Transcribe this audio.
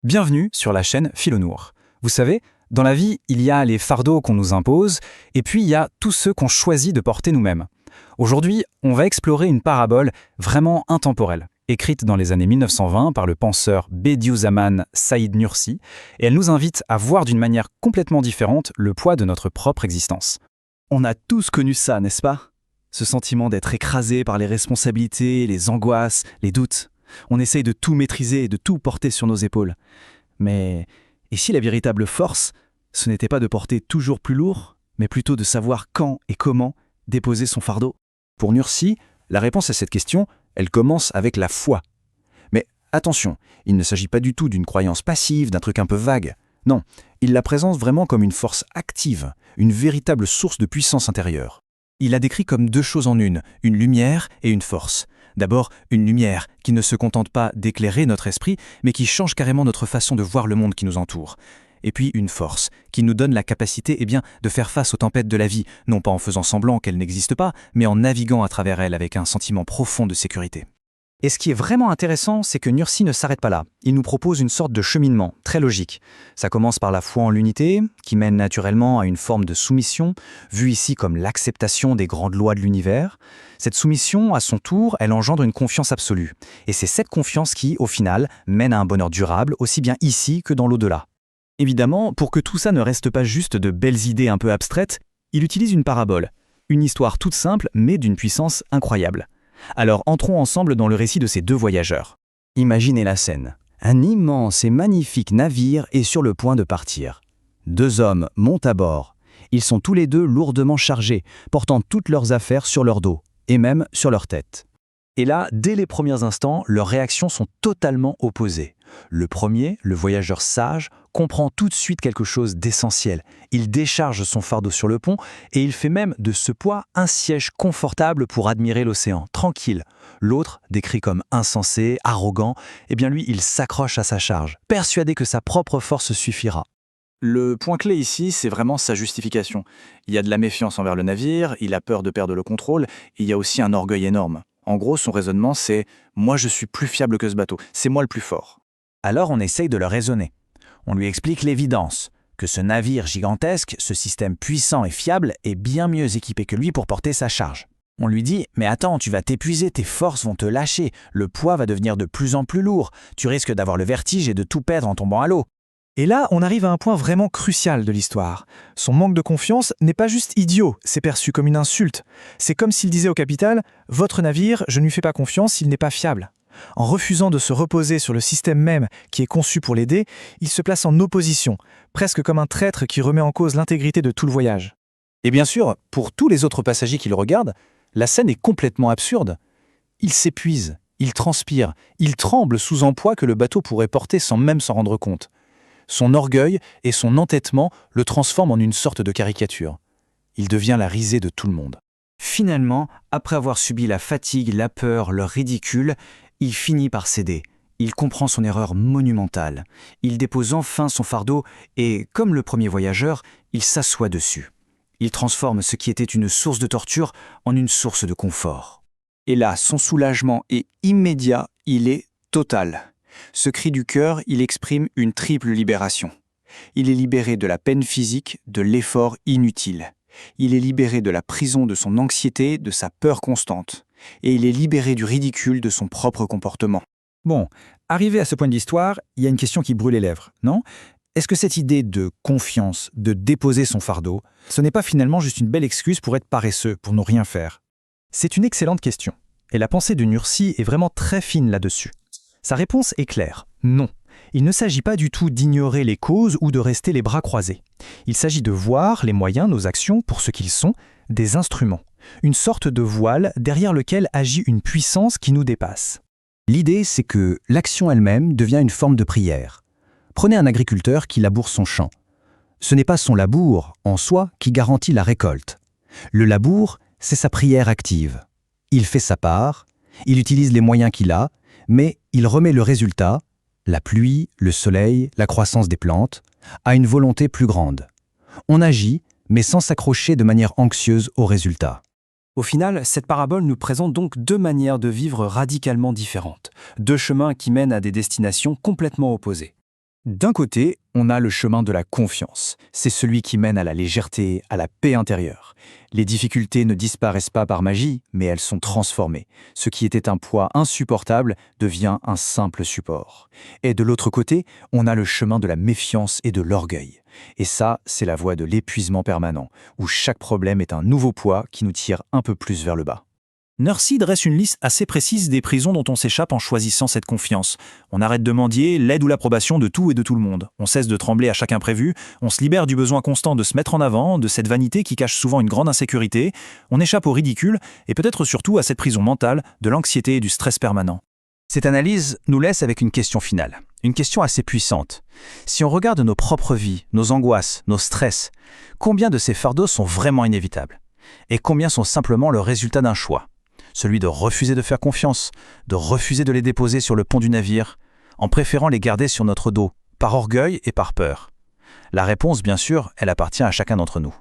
Bienvenue sur la chaîne Philonour. Vous savez, dans la vie, il y a les fardeaux qu'on nous impose, et puis il y a tous ceux qu'on choisit de porter nous-mêmes. Aujourd'hui, on va explorer une parabole vraiment intemporelle, écrite dans les années 1920 par le penseur Bediüzzaman Said Nursi, et elle nous invite à voir d'une manière complètement différente le poids de notre propre existence. On a tous connu ça, n'est-ce pas? Ce sentiment d'être écrasé par les responsabilités, les angoisses, les doutes. On essaye de tout maîtriser et de tout porter sur nos épaules. Mais et si la véritable force, ce n'était pas de porter toujours plus lourd, mais plutôt de savoir quand et comment déposer son fardeau? Pour Nursi, la réponse à cette question, elle commence avec la foi. Mais attention, il ne s'agit pas du tout d'une croyance passive, d'un truc un peu vague. Non, il la présente vraiment comme une force active, une véritable source de puissance intérieure. Il la décrit comme deux choses en une lumière et une force. D'abord, une lumière qui ne se contente pas d'éclairer notre esprit, mais qui change carrément notre façon de voir le monde qui nous entoure. Et puis une force qui nous donne la capacité de faire face aux tempêtes de la vie, non pas en faisant semblant qu'elles n'existent pas, mais en naviguant à travers elles avec un sentiment profond de sécurité. Et ce qui est vraiment intéressant, c'est que Nursi ne s'arrête pas là. Il nous propose une sorte de cheminement, très logique. Ça commence par la foi en l'unité, qui mène naturellement à une forme de soumission, vue ici comme l'acceptation des grandes lois de l'univers. Cette soumission, à son tour, elle engendre une confiance absolue. Et c'est cette confiance qui, au final, mène à un bonheur durable, aussi bien ici que dans l'au-delà. Évidemment, pour que tout ça ne reste pas juste de belles idées un peu abstraites, il utilise une parabole. Une histoire toute simple, mais d'une puissance incroyable. Alors entrons ensemble dans le récit de ces deux voyageurs. Imaginez la scène. Un immense et magnifique navire est sur le point de partir. Deux hommes montent à bord. Ils sont tous les deux lourdement chargés, portant toutes leurs affaires sur leur dos, et même sur leur tête. Et là, dès les premiers instants, leurs réactions sont totalement opposées. Le premier, le voyageur sage, comprend tout de suite quelque chose d'essentiel. Il décharge son fardeau sur le pont et il fait même de ce poids un siège confortable pour admirer l'océan, tranquille. L'autre, décrit comme insensé, arrogant, lui, il s'accroche à sa charge, persuadé que sa propre force suffira. Le point clé ici, c'est vraiment sa justification. Il y a de la méfiance envers le navire, il a peur de perdre le contrôle, et il y a aussi un orgueil énorme. En gros, son raisonnement, c'est « moi je suis plus fiable que ce bateau, c'est moi le plus fort ». Alors on essaye de le raisonner. On lui explique l'évidence, que ce navire gigantesque, ce système puissant et fiable, est bien mieux équipé que lui pour porter sa charge. On lui dit « mais attends, tu vas t'épuiser, tes forces vont te lâcher, le poids va devenir de plus en plus lourd, tu risques d'avoir le vertige et de tout perdre en tombant à l'eau ». Et là, on arrive à un point vraiment crucial de l'histoire. Son manque de confiance n'est pas juste idiot, c'est perçu comme une insulte. C'est comme s'il disait au capital « Votre navire, je ne lui fais pas confiance, il n'est pas fiable ». En refusant de se reposer sur le système même qui est conçu pour l'aider, il se place en opposition, presque comme un traître qui remet en cause l'intégrité de tout le voyage. Et bien sûr, pour tous les autres passagers qui le regardent, la scène est complètement absurde. Il s'épuise, il transpire, il tremble sous un poids que le bateau pourrait porter sans même s'en rendre compte. Son orgueil et son entêtement le transforment en une sorte de caricature. Il devient la risée de tout le monde. Finalement, après avoir subi la fatigue, la peur, le ridicule, il finit par céder. Il comprend son erreur monumentale. Il dépose enfin son fardeau et, comme le premier voyageur, il s'assoit dessus. Il transforme ce qui était une source de torture en une source de confort. Et là, son soulagement est immédiat, il est total. Ce cri du cœur, il exprime une triple libération. Il est libéré de la peine physique, de l'effort inutile. Il est libéré de la prison de son anxiété, de sa peur constante. Et il est libéré du ridicule de son propre comportement. Bon, arrivé à ce point de l'histoire, il y a une question qui brûle les lèvres, non? Est-ce que cette idée de confiance, de déposer son fardeau, ce n'est pas finalement juste une belle excuse pour être paresseux, pour ne rien faire? C'est une excellente question. Et la pensée de Nursi est vraiment très fine là-dessus. Sa réponse est claire, non. Il ne s'agit pas du tout d'ignorer les causes ou de rester les bras croisés. Il s'agit de voir les moyens, nos actions, pour ce qu'ils sont, des instruments. Une sorte de voile derrière lequel agit une puissance qui nous dépasse. L'idée, c'est que l'action elle-même devient une forme de prière. Prenez un agriculteur qui laboure son champ. Ce n'est pas son labour, en soi, qui garantit la récolte. Le labour, c'est sa prière active. Il fait sa part, il utilise les moyens qu'il a, mais il remet le résultat, la pluie, le soleil, la croissance des plantes, à une volonté plus grande. On agit, mais sans s'accrocher de manière anxieuse au résultat. Au final, cette parabole nous présente donc deux manières de vivre radicalement différentes, deux chemins qui mènent à des destinations complètement opposées. D'un côté, on a le chemin de la confiance. C'est celui qui mène à la légèreté, à la paix intérieure. Les difficultés ne disparaissent pas par magie, mais elles sont transformées. Ce qui était un poids insupportable devient un simple support. Et de l'autre côté, on a le chemin de la méfiance et de l'orgueil. Et ça, c'est la voie de l'épuisement permanent, où chaque problème est un nouveau poids qui nous tire un peu plus vers le bas. Nursi dresse une liste assez précise des prisons dont on s'échappe en choisissant cette confiance. On arrête de mendier l'aide ou l'approbation de tout et de tout le monde. On cesse de trembler à chaque imprévu, on se libère du besoin constant de se mettre en avant, de cette vanité qui cache souvent une grande insécurité, on échappe au ridicule et peut-être surtout à cette prison mentale de l'anxiété et du stress permanent. Cette analyse nous laisse avec une question finale, une question assez puissante. Si on regarde nos propres vies, nos angoisses, nos stress, combien de ces fardeaux sont vraiment inévitables? Et combien sont simplement le résultat d'un choix? Celui de refuser de faire confiance, de refuser de les déposer sur le pont du navire, en préférant les garder sur notre dos, par orgueil et par peur. La réponse, bien sûr, elle appartient à chacun d'entre nous.